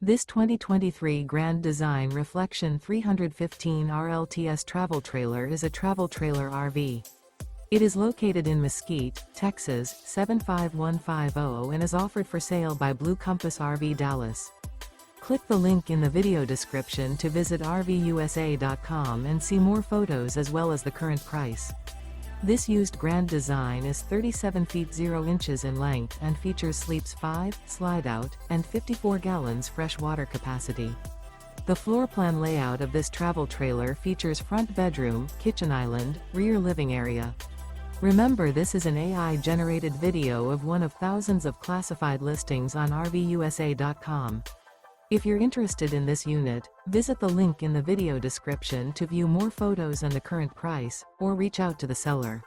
This 2023 Grand Design Reflection 315 RLTS travel trailer is a travel trailer RV. It is located in Mesquite, Texas, 75150 and is offered for sale by Blue Compass RV Dallas. Click the link in the video description to visit RVUSA.com and see more photos as well as the current price. This used Grand Design is 37 feet 0 inches in length and features sleeps 5, Slideout, and 54 gallons fresh water capacity. The floor plan layout of this travel trailer features front bedroom, kitchen island, rear living area. Remember, this is an AI-generated video of one of thousands of classified listings on RVUSA.com. If you're interested in this unit, visit the link in the video description to view more photos and the current price, or reach out to the seller.